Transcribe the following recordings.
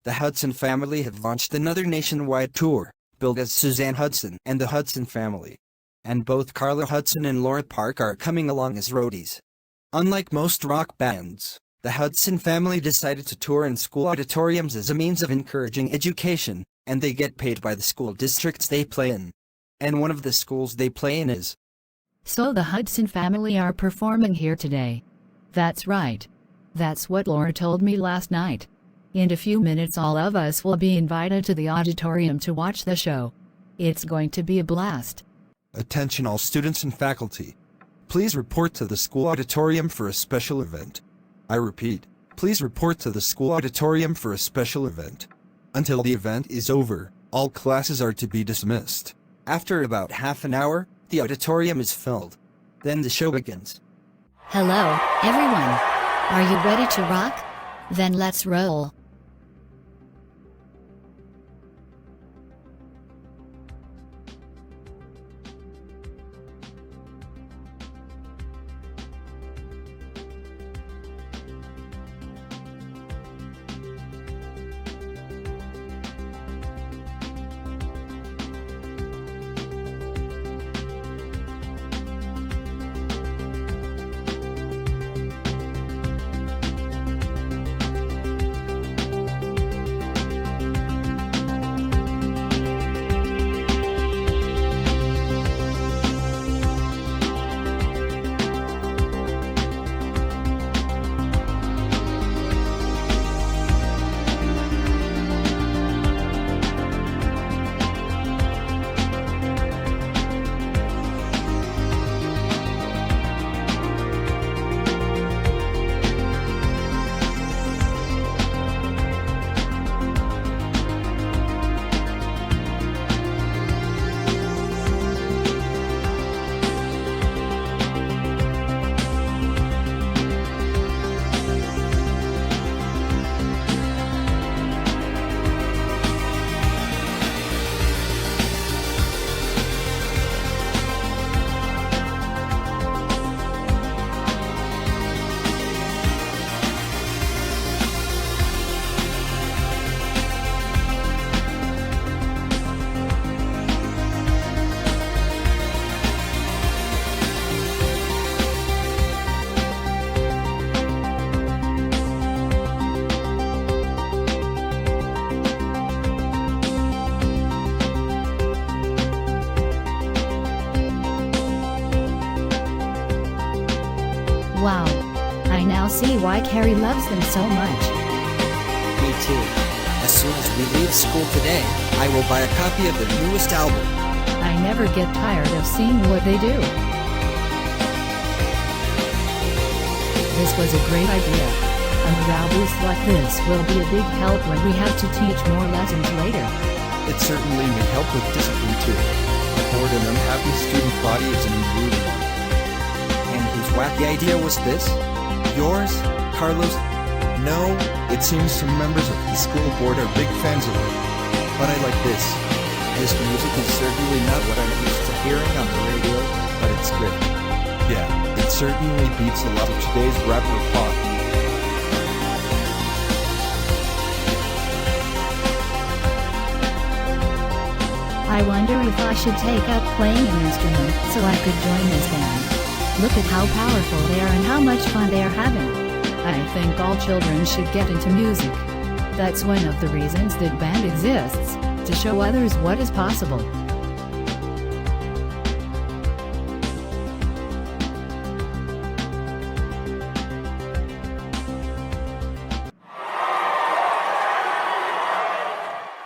the Hudson family have launched another nationwide tour, billed as Suzanne Hudson and the Hudson Family. And both Carla Hudson and Laura Park are coming along as roadies. Unlike most rock bands, the Hudson family decided to tour in school auditoriums as a means of encouraging education, and they get paid by the school districts they play in. And one of the schools they play in is. So the Hudson family are performing here today. That's right. That's what Laura told me last night. In a few minutes all of us will be invited to the auditorium to watch the show. It's going to be a blast. Attention all students and faculty. Please report to the school auditorium for a special event. I repeat, please report to the school auditorium for a special event. Until the event is over, all classes are to be dismissed. After about half an hour, the auditorium is filled. Then the show begins. Hello, everyone. Are you ready to rock? Then let's roll. Wow. I now see why Carrie loves them so much. Me too. As soon as we leave school today, I will buy a copy of their newest album. I never get tired of seeing what they do. This was a great idea. A morale boost like this will be a big help when we have to teach more lessons later. It certainly may help with discipline too. A bored and unhappy student body is an improving one. And whose wacky idea was this? Yours, Carlos? No, it seems some members of the school board are big fans of it. But I like this. This music is certainly not what I'm used to hearing on the radio, but it's great. Yeah, it certainly beats a lot of today's rap or pop. I wonder if I should take up playing an instrument so I could join this band. Look at how powerful they are and how much fun they are having. I think all children should get into music. That's one of the reasons that band exists, to show others what is possible.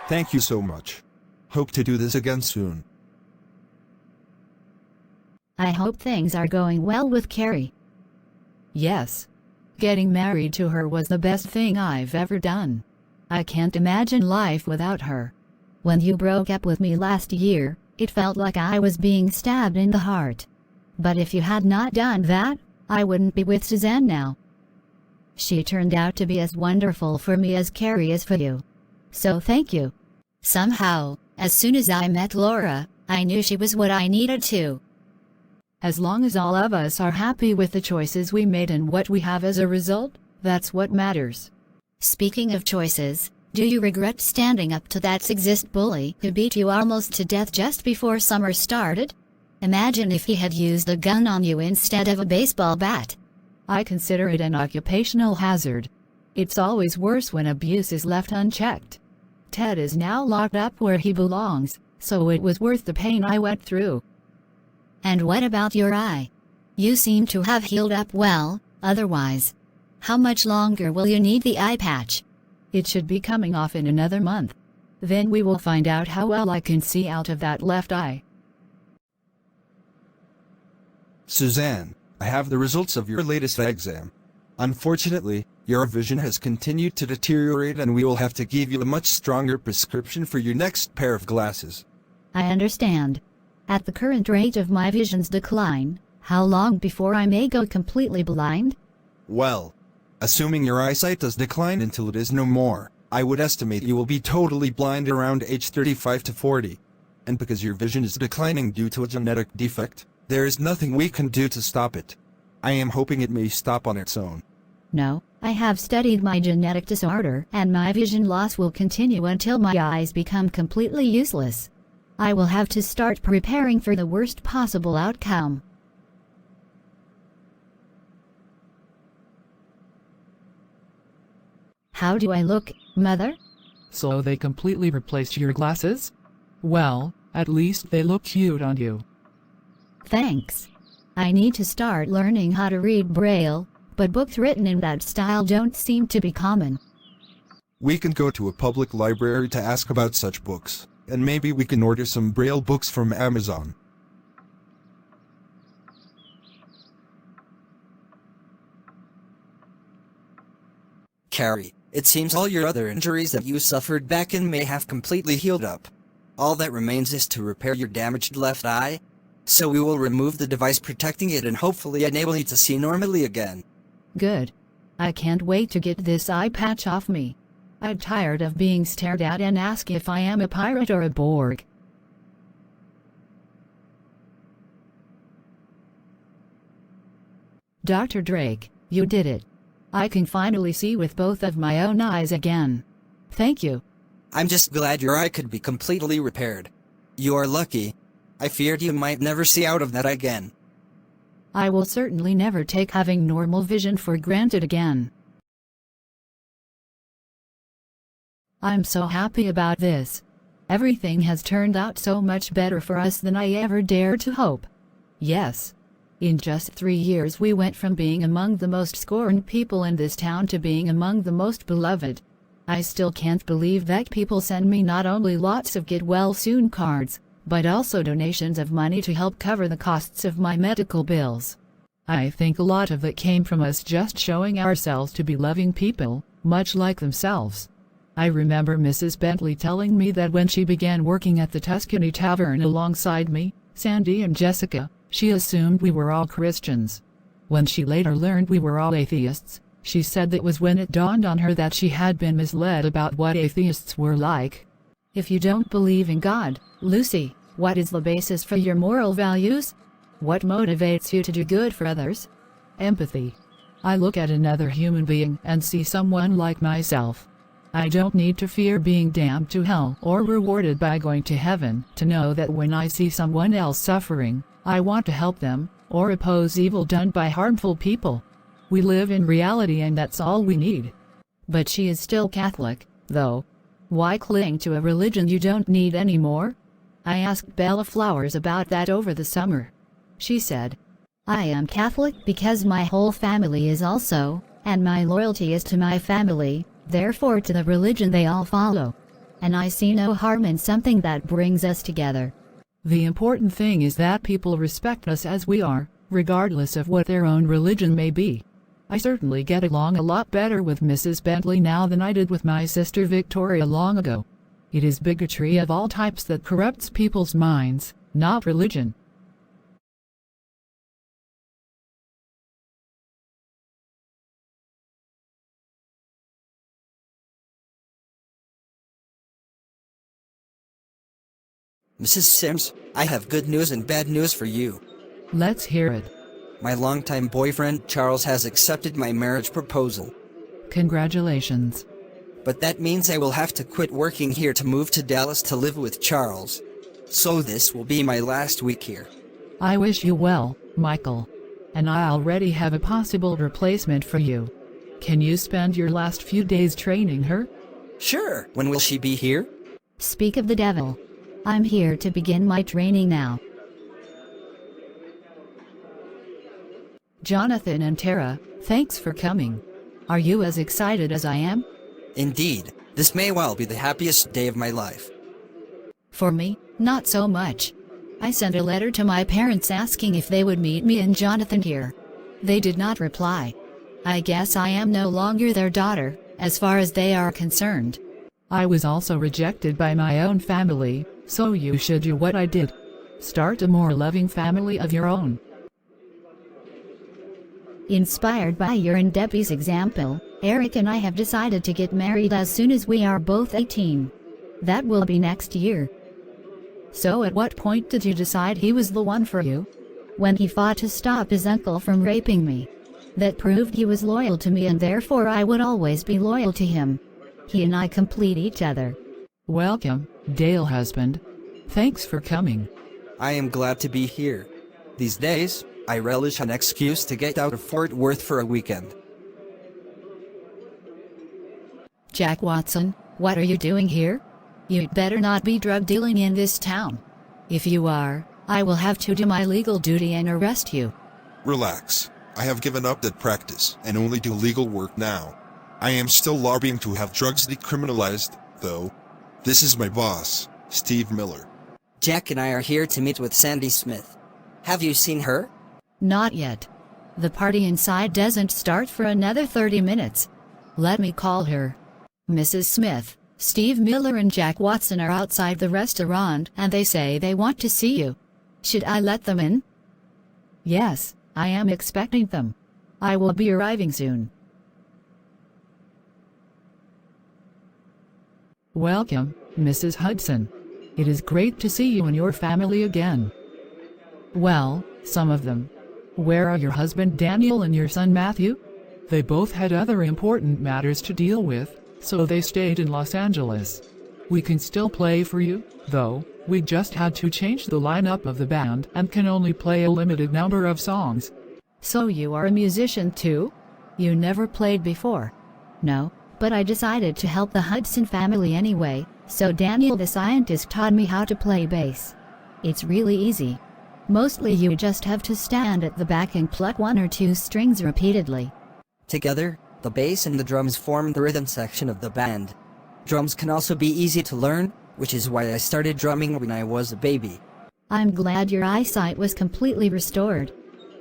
Thank you so much. Hope to do this again soon. I hope things are going well with Carrie. Yes. Getting married to her was the best thing I've ever done. I can't imagine life without her. When you broke up with me last year, it felt like I was being stabbed in the heart. But if you had not done that, I wouldn't be with Suzanne now. She turned out to be as wonderful for me as Carrie is for you. So thank you. Somehow, as soon as I met Laura, I knew she was what I needed to. As long as all of us are happy with the choices we made and what we have as a result, that's what matters. Speaking of choices, Do you regret standing up to that sexist bully who beat you almost to death just before summer started? Imagine if he had used a gun on you instead of a baseball bat. I consider it an occupational hazard. It's always worse when abuse is left unchecked. Ted is now locked up where he belongs, so it was worth the pain I went through. And what about your eye? You seem to have healed up well, otherwise. How much longer will you need the eye patch? It should be coming off in another month. Then we will find out how well I can see out of that left eye. Suzanne, I have the results of your latest exam. Unfortunately, your vision has continued to deteriorate and we will have to give you a much stronger prescription for your next pair of glasses. I understand. At the current rate of my vision's decline, how long before I may go completely blind? Well, assuming your eyesight does decline until it is no more, I would estimate you will be totally blind around age 35 to 40. And because your vision is declining due to a genetic defect, there is nothing we can do to stop it. I am hoping it may stop on its own. No, I have studied my genetic disorder and my vision loss will continue until my eyes become completely useless. I will have to start preparing for the worst possible outcome. How do I look, Mother? So they completely replaced your glasses? Well, at least they look cute on you. Thanks. I need to start learning how to read Braille, but books written in that style don't seem to be common. We can go to a public library to ask about such books, and maybe we can order some Braille books from Amazon. Carrie, it seems all your other injuries that you suffered back in May have completely healed up. All that remains is to repair your damaged left eye. So we will remove the device protecting it and hopefully enable you to see normally again. Good. I can't wait to get this eye patch off me. I'm tired of being stared at and asked if I am a pirate or a Borg. Dr. Drake, you did it. I can finally see with both of my own eyes again. Thank you. I'm just glad your eye could be completely repaired. You are lucky. I feared you might never see out of that again. I will certainly never take having normal vision for granted again. I'm so happy about this. Everything has turned out so much better for us than I ever dared to hope. Yes. In just 3 years we went from being among the most scorned people in this town to being among the most beloved. I still can't believe that people send me not only lots of get well soon cards, but also donations of money to help cover the costs of my medical bills. I think a lot of it came from us just showing ourselves to be loving people, much like themselves. I remember Mrs. Bentley telling me that when she began working at the Tuscany Tavern alongside me, Sandy and Jessica, she assumed we were all Christians. When she later learned we were all atheists, she said that was when it dawned on her that she had been misled about what atheists were like. If you don't believe in God, Lucy, what is the basis for your moral values? What motivates you to do good for others? Empathy. I look at another human being and see someone like myself. I don't need to fear being damned to hell or rewarded by going to heaven to know that when I see someone else suffering, I want to help them, or oppose evil done by harmful people. We live in reality and that's all we need. But she is still Catholic, though. Why cling to a religion you don't need anymore? I asked Bella Flowers about that over the summer. She said, I am Catholic because my whole family is also, and my loyalty is to my family, therefore to the religion they all follow. And I see no harm in something that brings us together. The important thing is that people respect us as we are, regardless of what their own religion may be. I certainly get along a lot better with Mrs. Bentley now than I did with my sister Victoria long ago. It is bigotry of all types that corrupts people's minds, not religion. Mrs. Sims, I have good news and bad news for you. Let's hear it. My longtime boyfriend, Charles, has accepted my marriage proposal. Congratulations. But that means I will have to quit working here to move to Dallas to live with Charles. So this will be my last week here. I wish you well, Michael. And I already have a possible replacement for you. Can you spend your last few days training her? Sure. When will she be here? Speak of the devil. I'm here to begin my training now. Jonathan and Tara, thanks for coming. Are you as excited as I am? Indeed. This may well be the happiest day of my life. For me, not so much. I sent a letter to my parents asking if they would meet me and Jonathan here. They did not reply. I guess I am no longer their daughter, as far as they are concerned. I was also rejected by my own family, so you should do what I did. Start a more loving family of your own. Inspired by your and Debbie's example, Eric and I have decided to get married as soon as we are both 18. That will be next year. So at what point did you decide he was the one for you? When he fought to stop his uncle from raping me. That proved he was loyal to me and therefore I would always be loyal to him. He and I complete each other. Welcome, Dale husband. Thanks for coming. I am glad to be here. These days, I relish an excuse to get out of Fort Worth for a weekend. Jack Watson, what are you doing here? You'd better not be drug dealing in this town. If you are, I will have to do my legal duty and arrest you. Relax. I have given up that practice and only do legal work now. I am still lobbying to have drugs decriminalized, though. This is my boss, Steve Miller. Jack and I are here to meet with Sandy Smith. Have you seen her? Not yet. The party inside doesn't start for another 30 minutes. Let me call her. Mrs. Smith, Steve Miller and Jack Watson are outside the restaurant and they say they want to see you. Should I let them in? Yes, I am expecting them. I will be arriving soon. Welcome, Mrs. Hudson. It is great to see you and your family again. Well, some of them. Where are your husband Daniel and your son Matthew? They both had other important matters to deal with, so they stayed in Los Angeles. We can still play for you, though. We just had to change the lineup of the band and can only play a limited number of songs. So you are a musician too? You never played before? No, but I decided to help the Hudson family anyway, so Daniel the scientist taught me how to play bass. It's really easy. Mostly you just have to stand at the back and pluck one or two strings repeatedly. Together, the bass and the drums form the rhythm section of the band. Drums can also be easy to learn, which is why I started drumming when I was a baby. I'm glad your eyesight was completely restored.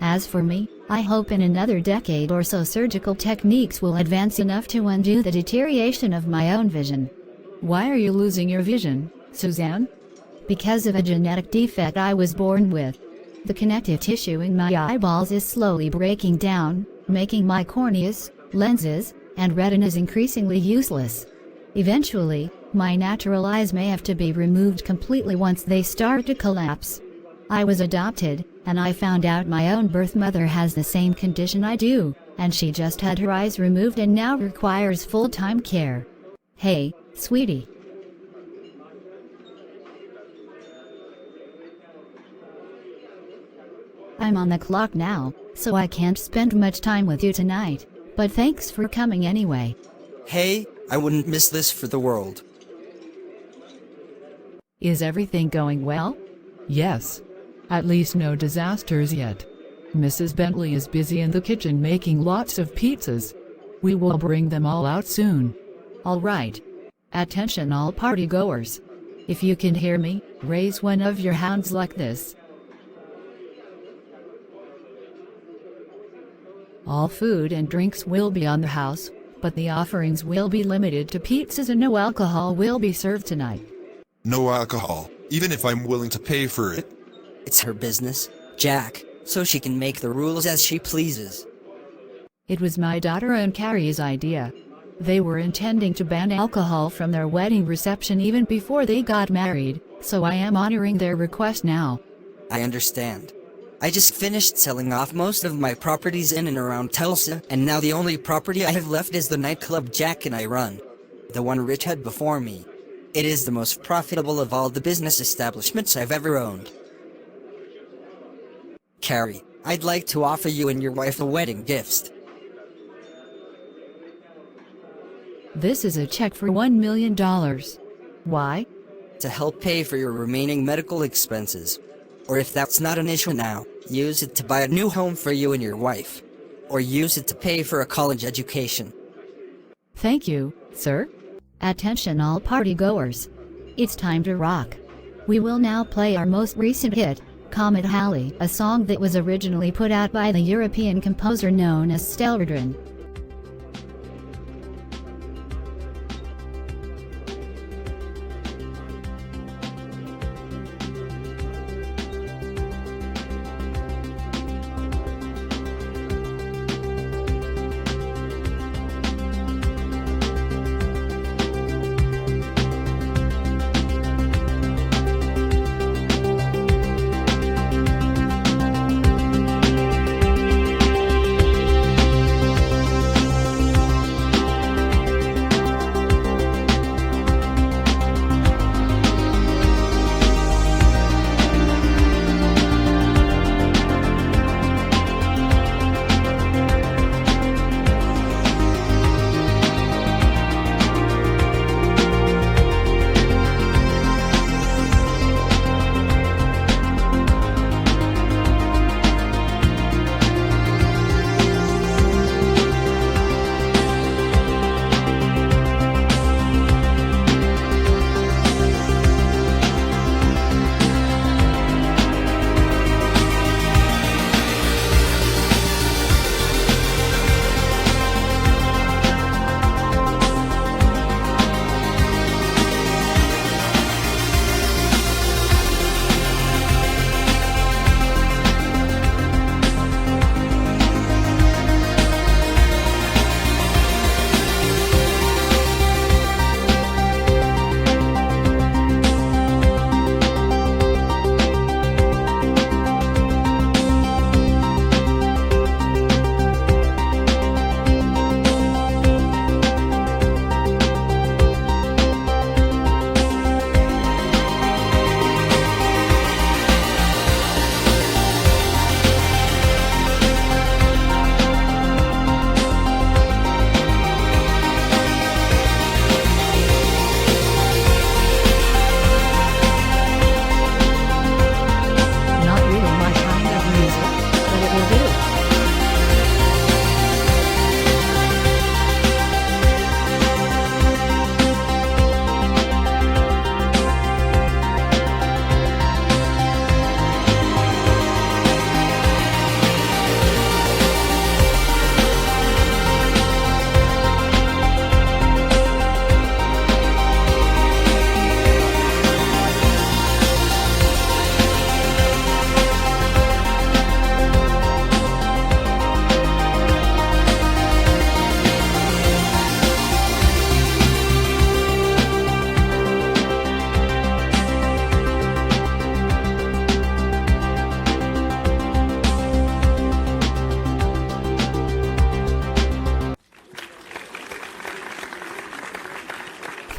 As for me, I hope in another decade or so surgical techniques will advance enough to undo the deterioration of my own vision. Why are you losing your vision, Suzanne? Because of a genetic defect I was born with. The connective tissue in my eyeballs is slowly breaking down, making my corneas, lenses, and retinas increasingly useless. Eventually, my natural eyes may have to be removed completely once they start to collapse. I was adopted, and I found out my own birth mother has the same condition I do, and she just had her eyes removed and now requires full-time care. Hey, sweetie. I'm on the clock now, so I can't spend much time with you tonight, but thanks for coming anyway. Hey, I wouldn't miss this for the world. Is everything going well? Yes. At least no disasters yet. Mrs. Bentley is busy in the kitchen making lots of pizzas. We will bring them all out soon. All right. Attention all party goers. If you can hear me, raise one of your hands like this. All food and drinks will be on the house, but the offerings will be limited to pizzas and no alcohol will be served tonight. No alcohol, even if I'm willing to pay for it. It's her business, Jack, so she can make the rules as she pleases. It was my daughter and Carrie's idea. They were intending to ban alcohol from their wedding reception even before they got married, so I am honoring their request now. I understand. I just finished selling off most of my properties in and around Tulsa, and now the only property I have left is the nightclub Jack and I run. the one rich had before me. It is the most profitable of all the business establishments I've ever owned. Carrie, I'd like to offer you and your wife a wedding gift. This is a check for $1 million. Why? To help pay for your remaining medical expenses. Or if that's not an issue now, use it to buy a new home for you and your wife. Or use it to pay for a college education. Thank you, sir. Attention all partygoers. It's time to rock. We will now play our most recent hit, Comet Halley, a song that was originally put out by the European composer known as Stirling.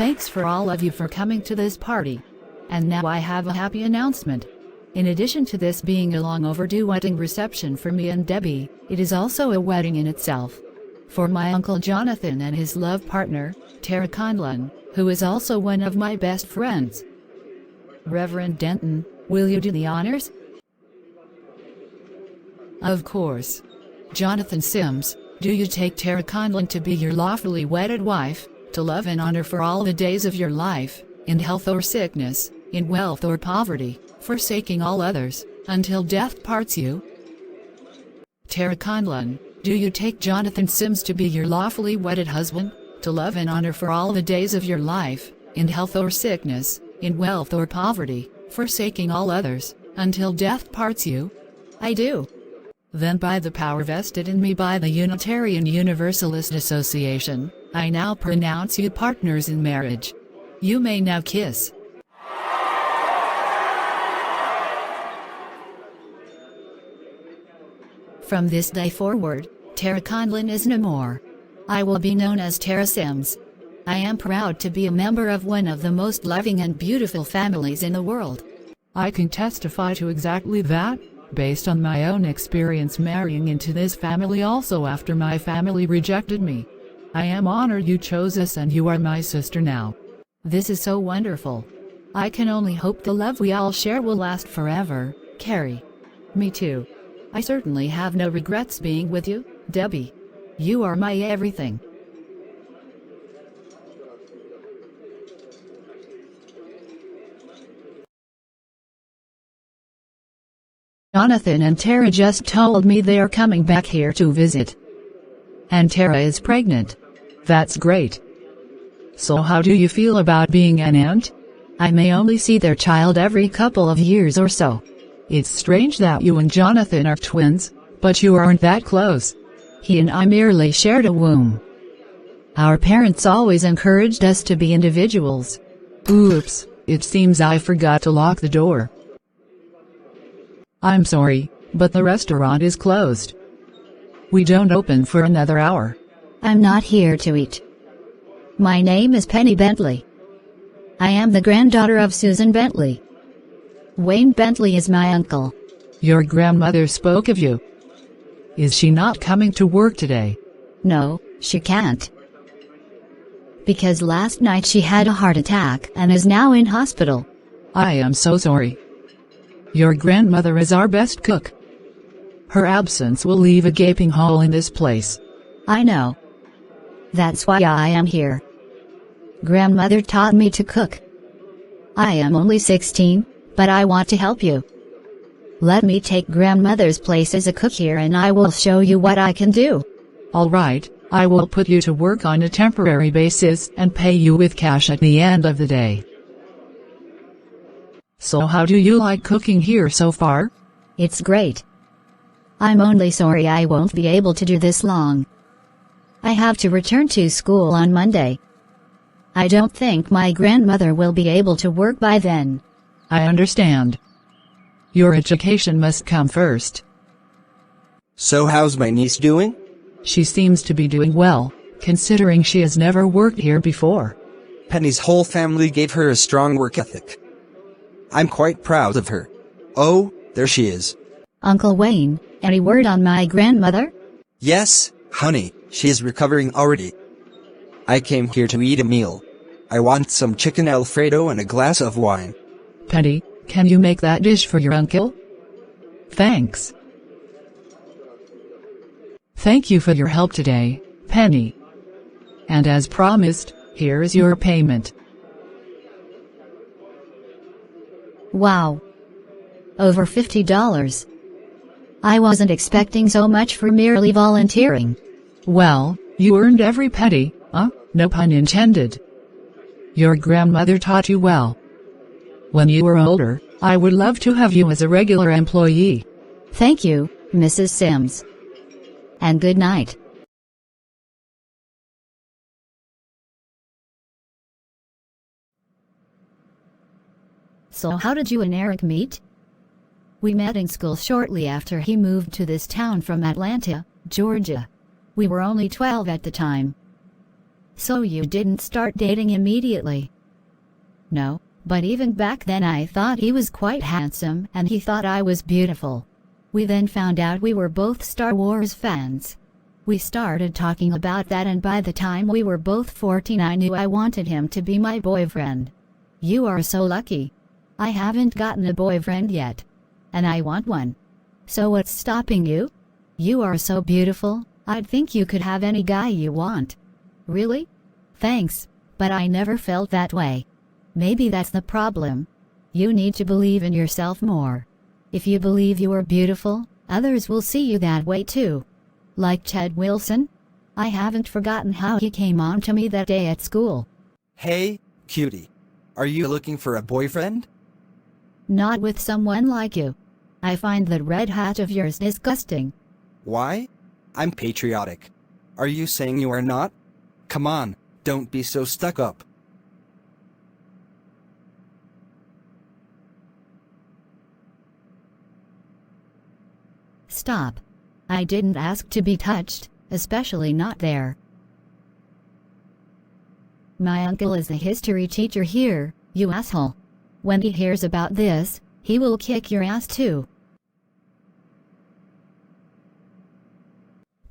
Thanks for all of you for coming to this party. And now I have a happy announcement. In addition to this being a long overdue wedding reception for me and Debbie, it is also a wedding in itself. For my Uncle Jonathan and his love partner, Tara Conlon, who is also one of my best friends. Reverend Denton, will you do the honors? Of course. Jonathan Sims, do you take Tara Conlon to be your lawfully wedded wife, to love and honor for all the days of your life, in health or sickness, in wealth or poverty, forsaking all others, until death parts you? Tara Conlon, do you take Jonathan Sims to be your lawfully wedded husband, to love and honor for all the days of your life, in health or sickness, in wealth or poverty, forsaking all others, until death parts you? I do. Then by the power vested in me by the Unitarian Universalist Association, I now pronounce you partners in marriage. You may now kiss. From this day forward, Tara Conlon is no more. I will be known as Tara Sims. I am proud to be a member of one of the most loving and beautiful families in the world. I can testify to exactly that, based on my own experience marrying into this family also after my family rejected me. I am honored you chose us and you are my sister now. This is so wonderful. I can only hope the love we all share will last forever, Carrie. Me too. I certainly have no regrets being with you, Debbie. You are my everything. Jonathan and Tara just told me they are coming back here to visit. And Tara is pregnant. That's great. So how do you feel about being an aunt? I may only see their child every couple of years or so. It's strange that you and Jonathan are twins, but you aren't that close. He and I merely shared a womb. Our parents always encouraged us to be individuals. Oops, it seems I forgot to lock the door. I'm sorry, but the restaurant is closed. We don't open for another hour. I'm not here to eat. My name is Penny Bentley. I am the granddaughter of Susan Bentley. Wayne Bentley is my uncle. Your grandmother spoke of you. Is she not coming to work today? No, she can't. Because last night she had a heart attack and is now in hospital. I am so sorry. Your grandmother is our best cook. Her absence will leave a gaping hole in this place. I know. That's why I am here. Grandmother taught me to cook. I am only 16, but I want to help you. Let me take grandmother's place as a cook here and I will show you what I can do. All right, I will put you to work on a temporary basis and pay you with cash at the end of the day. So how do you like cooking here so far? It's great. I'm only sorry I won't be able to do this long. I have to return to school on Monday. I don't think my grandmother will be able to work by then. I understand. Your education must come first. So how's my niece doing? She seems to be doing well, considering she has never worked here before. Penny's whole family gave her a strong work ethic. I'm quite proud of her. Oh, there she is. Uncle Wayne, any word on my grandmother? Yes, honey, she is recovering already. I came here to eat a meal. I want some chicken Alfredo and a glass of wine. Penny, can you make that dish for your uncle? Thanks. Thank you for your help today, Penny. And as promised, here is your payment. Wow. Over $50. I wasn't expecting so much for merely volunteering. Well, you earned every penny, no pun intended. Your grandmother taught you well. When you are older, I would love to have you as a regular employee. Thank you, Mrs. Sims. And good night. So how did you and Eric meet? We met in school shortly after he moved to this town from Atlanta, Georgia. We were only 12 at the time. So you didn't start dating immediately? No, but even back then I thought he was quite handsome and he thought I was beautiful. We then found out we were both Star Wars fans. We started talking about that and by the time we were both 14 I knew I wanted him to be my boyfriend. You are so lucky. I haven't gotten a boyfriend yet. And I want one. So what's stopping you? You are so beautiful, I'd think you could have any guy you want. Really? Thanks, but I never felt that way. Maybe that's the problem. You need to believe in yourself more. If you believe you are beautiful, others will see you that way too. Like Ted Wilson? I haven't forgotten how he came on to me that day at school. Hey, cutie. Are you looking for a boyfriend? Not with someone like you. I find that red hat of yours disgusting. Why? I'm patriotic. Are you saying you are not? Come on, don't be so stuck up. Stop. I didn't ask to be touched, especially not there. My uncle is the history teacher here, you asshole. When he hears about this, he will kick your ass too.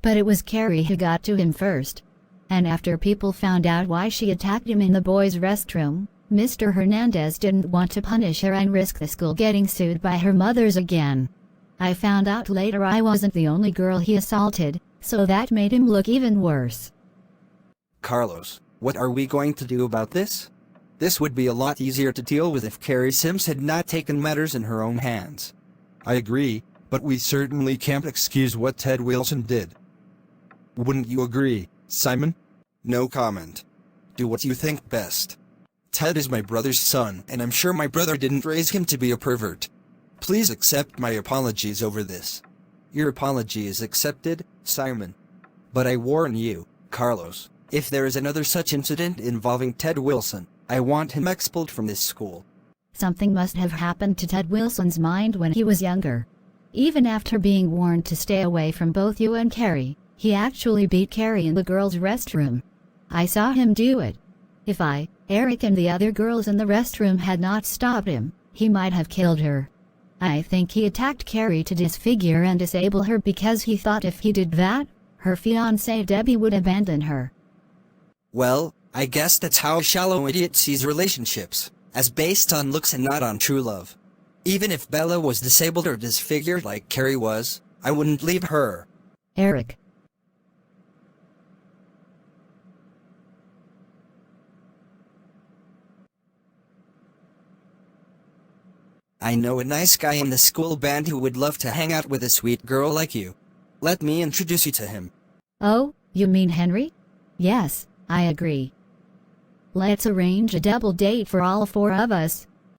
But it was Carrie who got to him first. And after people found out why she attacked him in the boys' restroom, Mr. Hernandez didn't want to punish her and risk the school getting sued by her mothers again. I found out later I wasn't the only girl he assaulted, so that made him look even worse. Carlos, what are we going to do about this? This would be a lot easier to deal with if Carrie Sims had not taken matters in her own hands. I agree, but we certainly can't excuse what Ted Wilson did. Wouldn't you agree, Simon? No comment. Do what you think best. Ted is my brother's son, and I'm sure my brother didn't raise him to be a pervert. Please accept my apologies over this. Your apology is accepted, Simon. But I warn you, Carlos, if there is another such incident involving Ted Wilson, I want him expelled from this school. Something must have happened to Ted Wilson's mind when he was younger. Even after being warned to stay away from both you and Carrie, he actually beat Carrie in the girls' restroom. I saw him do it. If I, Eric and the other girls in the restroom had not stopped him, he might have killed her. I think he attacked Carrie to disfigure and disable her because he thought if he did that, her fiancée Debbie would abandon her. Well, I guess that's how a shallow idiot sees relationships, as based on looks and not on true love. Even if Bella was disabled or disfigured like Carrie was, I wouldn't leave her. Eric. I know a nice guy in the school band who would love to hang out with a sweet girl like you. Let me introduce you to him. Oh, you mean Henry? Yes, I agree. Let's arrange a double date for all four of us.